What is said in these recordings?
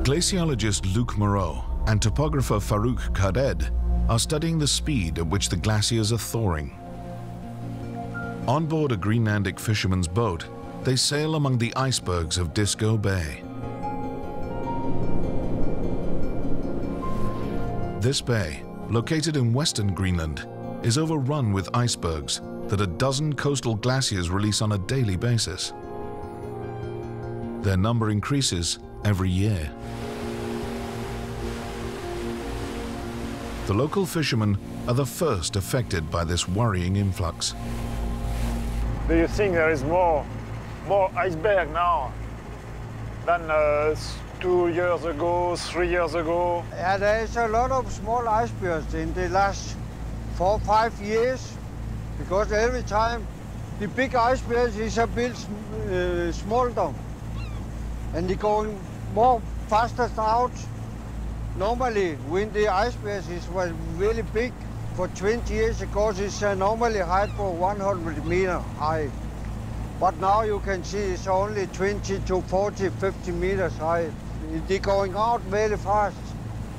Glaciologist Luc Moreau and topographer Farouk Karded are studying the speed at which the glaciers are thawing. On board a Greenlandic fisherman's boat, they sail among the icebergs of Disco Bay. This bay, located in western Greenland, is overrun with icebergs that a dozen coastal glaciers release on a daily basis. Their number increases every year. The local fishermen are the first affected by this worrying influx. Do you think there is more iceberg now than 2 years ago, 3 years ago? Yeah, there is a lot of small icebergs in the last 4 or 5 years, because every time the big icebergs is a bit smaller, and they're going more faster out. Normally, when the iceberg was really big for 20 years ago, it's normally height for 100 meter high. But now you can see it's only 20 to 40, 50 meters high. They're going out very fast.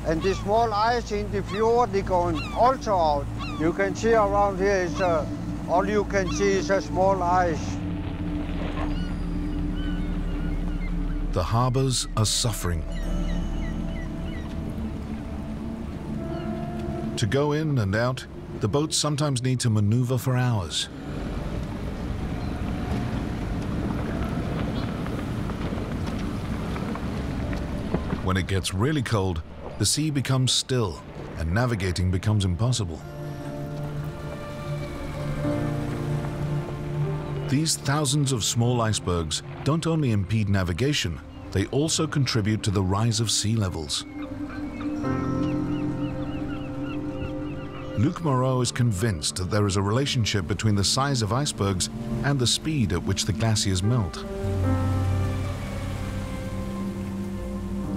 And the small ice in the fjord, they're going also out. You can see around here, all you can see is a small ice. The harbors are suffering. To go in and out, the boats sometimes need to maneuver for hours. When it gets really cold, the sea becomes still and navigating becomes impossible. These thousands of small icebergs don't only impede navigation, they also contribute to the rise of sea levels. Luc Moreau is convinced that there is a relationship between the size of icebergs and the speed at which the glaciers melt.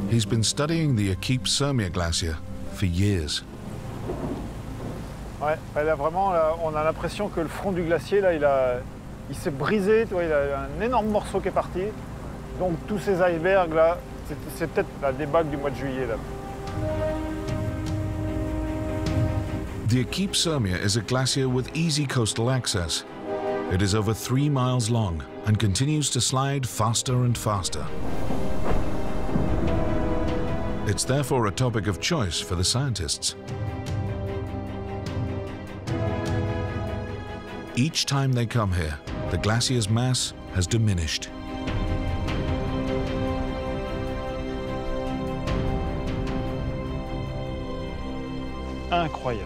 He's been studying the Akip-Surmiya glacier for years. Ouais, là vraiment, là, on a l'impression que le front du glacier, là, il s'est brisé, tu vois, il y a un énorme morceau qui est parti. Donc tous ces icebergs là, c'est peut-être la débâcle du mois de juillet là. The Akip-Surmiya is a glacier with easy coastal access. It is over 3 miles long and continues to slide faster and faster. It's therefore a topic of choice for the scientists. Each time they come here, the glacier's mass has diminished. Incroyable.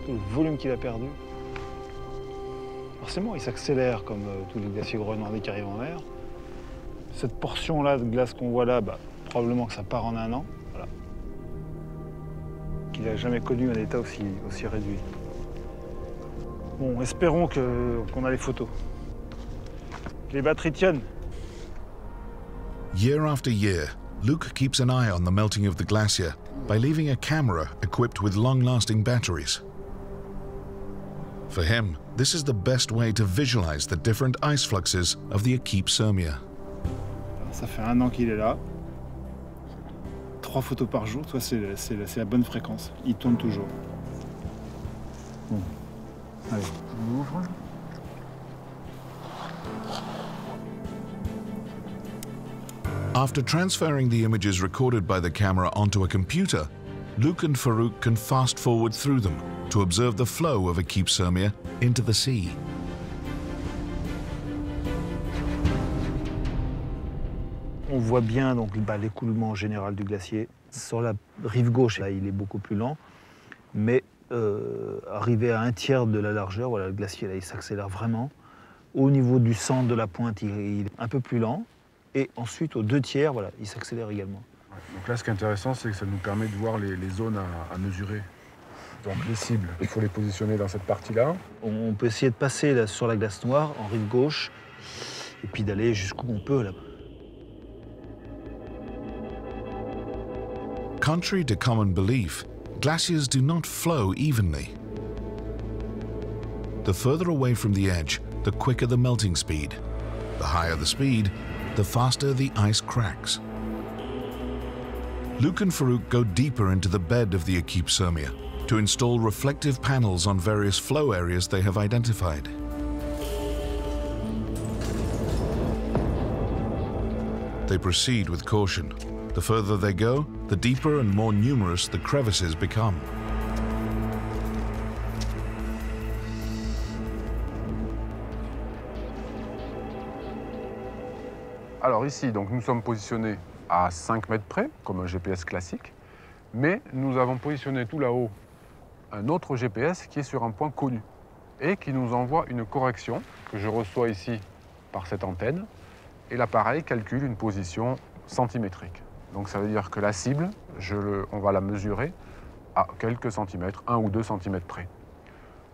Tout le volume qu'il a perdu. Forcément, il s'accélère comme tous les glaciers groenlandais qui arrivent en mer. Cette portion-là de glace qu'on voit là, probablement que ça part en 1 an. Voilà. Qu'il n'a jamais connu un état aussi réduit. Bon, espérons qu'on a les photos. Que les batteries tiennent. Year after year, Luc keeps an eye on the melting of the glacier by leaving a camera equipped with long-lasting batteries. For him, this is the best way to visualize the different ice fluxes of the Akip-Surmiya. Ça fait 1 an qu'il est là. 3 photos par jour, toi, c'est la bonne fréquence. Il tourne toujours. Bon. Allez, on ouvre. After transferring the images recorded by the camera onto a computer, Luc and Farouk can fast forward through them to observe the flow of Akip-Surmiya into the sea. On voit bien donc l'écoulement général du glacier. Sur la rive gauche, là, il est beaucoup plus lent, mais arrivé à 1/3 de la largeur, voilà, le glacier là, il s'accélère vraiment. Au niveau du centre de la pointe, il est un peu plus lent, et ensuite aux 2/3, voilà, il s'accélère également. Donc là, ce qui est intéressant, c'est que ça nous permet de voir les zones à mesurer. Donc les cibles, il faut les positionner dans cette partie-là. On peut essayer de passer là, sur la glace noire, en rive gauche, et puis d'aller jusqu'où on peut là. Contrary to common belief, glaciers do not flow evenly. The further away from the edge, the quicker the melting speed. The higher the speed, the faster the ice cracks. Luke and Farouk go deeper into the bed of the Akip Sirmiya to install reflective panels on various flow areas they have identified. They proceed with caution. The further they go, the deeper and more numerous the crevices become. Alors ici, donc, nous sommes positionnés à 5 mètres près, comme un GPS classique, mais nous avons positionné tout là-haut un autre GPS qui est sur un point connu et qui nous envoie une correction que je reçois ici par cette antenne, et l'appareil calcule une position centimétrique. Donc ça veut dire que la cible, on va la mesurer à quelques centimètres, 1 ou 2 centimètres près.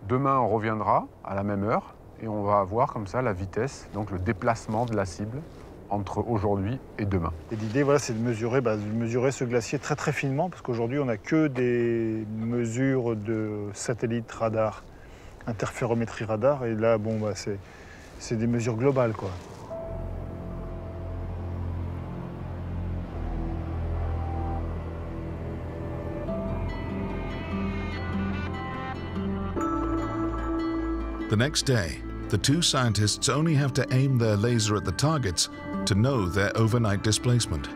Demain, on reviendra à la même heure et on va avoir comme ça la vitesse, donc le déplacement de la cible entre aujourd'hui et demain. Et l'idée, voilà, c'est de mesurer ce glacier très très finement, parce qu'aujourd'hui, on n'a que des mesures de satellites radar, interférométrie radar, et là, bon, c'est des mesures globales, quoi. The next day, the two scientists only have to aim their laser at the targets to know their overnight displacement.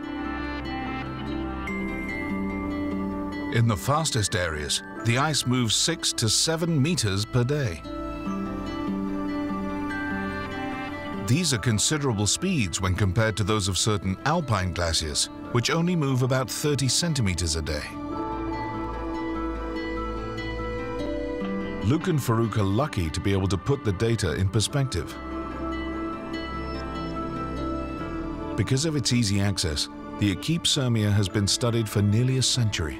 In the fastest areas, the ice moves 6 to 7 meters per day. These are considerable speeds when compared to those of certain alpine glaciers, which only move about 30 centimeters a day. Luke and Farouk are lucky to be able to put the data in perspective. Because of its easy access, the Akip Sirmiya has been studied for nearly a century.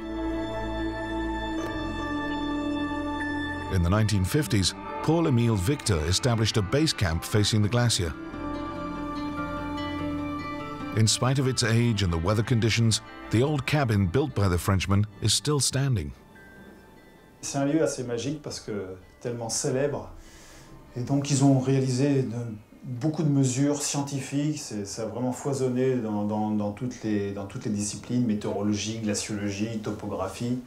In the 1950s, Paul-Emile Victor established a base camp facing the glacier. In spite of its age and the weather conditions, the old cabin built by the Frenchman is still standing. C'est un lieu assez magique parce que tellement célèbre. Et donc ils ont réalisé beaucoup de mesures scientifiques. Ça a vraiment foisonné dans toutes les disciplines, météorologie, glaciologie, topographie.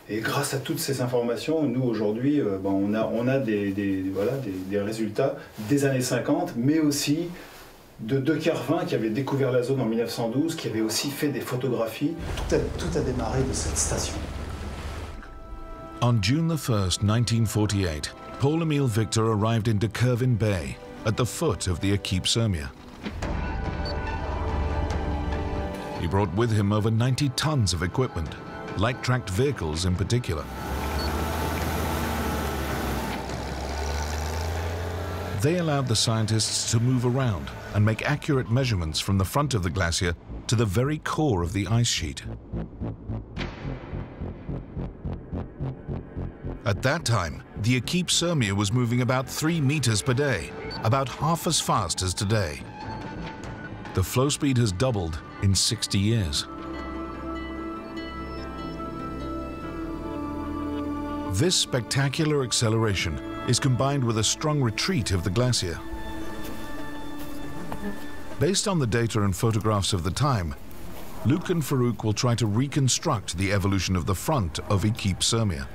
Et grâce à toutes ces informations, nous aujourd'hui, on a des résultats des années 50, mais aussi de De Kervin qui avait découvert la zone en 1912, qui avait aussi fait des photographies. Tout a démarré de cette station. On June the 1st, 1948, Paul-Emile Victor arrived in De Kervin Bay at the foot of the Akip Sirmiya. He brought with him over 90 tons of equipment, light-tracked vehicles in particular. They allowed the scientists to move around and make accurate measurements from the front of the glacier to the very core of the ice sheet. At that time, the Akip Sirmiya was moving about 3 meters per day, about half as fast as today. The flow speed has doubled in 60 years. This spectacular acceleration is combined with a strong retreat of the glacier. Based on the data and photographs of the time, Luke and Farouk will try to reconstruct the evolution of the front of Akip Sirmiya.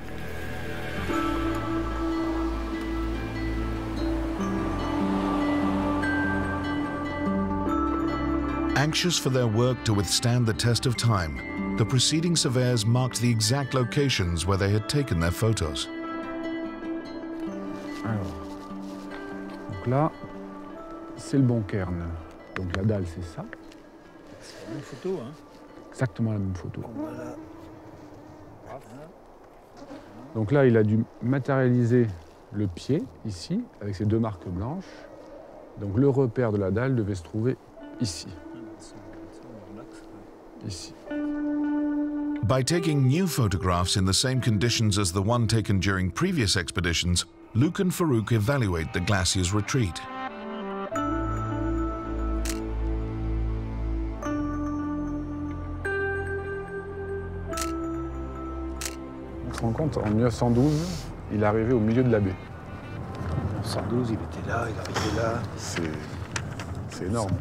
Anxious for their work to withstand the test of time, the preceding surveyors marked the exact locations where they had taken their photos. Alors, donc là, c'est le bon cairn. Donc la dalle, c'est ça. C'est la même photo, hein? Exactement la même photo. Voilà. Donc là, il a dû matérialiser le pied, ici, avec ces 2 marques blanches. Donc le repère de la dalle devait se trouver ici. Ici. By taking new photographs in the same conditions as the one taken during previous expeditions, Luke and Farouk evaluate the glacier's retreat. On se rend compte, en 1912, il est arrivé au milieu de la baie. En 1912, il était là, il arrivait là. C'est énorme.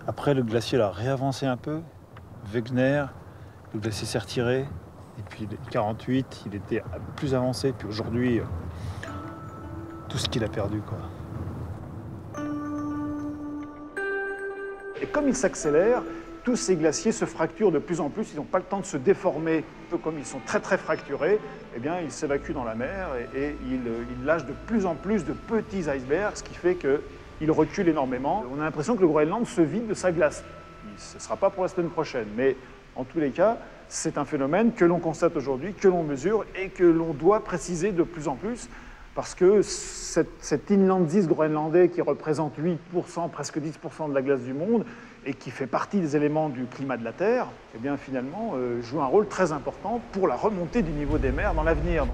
Après, le glacier a réavancé un peu. Wegener, Le glacier s'est retiré, et puis en 48, il était plus avancé, puis aujourd'hui, tout ce qu'il a perdu, quoi. Et comme il s'accélère, tous ces glaciers se fracturent de plus en plus, ils n'ont pas le temps de se déformer. Un peu comme ils sont très très fracturés, eh bien, ils s'évacuent dans la mer et ils lâchent de plus en plus de petits icebergs, ce qui fait qu'ils reculent énormément. On a l'impression que le Groenland se vide de sa glace. Ce ne sera pas pour la semaine prochaine, mais en tous les cas, c'est un phénomène que l'on constate aujourd'hui, que l'on mesure et que l'on doit préciser de plus en plus, parce que cet inlandsis groenlandais qui représente 8%, presque 10% de la glace du monde, et qui fait partie des éléments du climat de la Terre, eh bien finalement joue un rôle très important pour la remontée du niveau des mers dans l'avenir.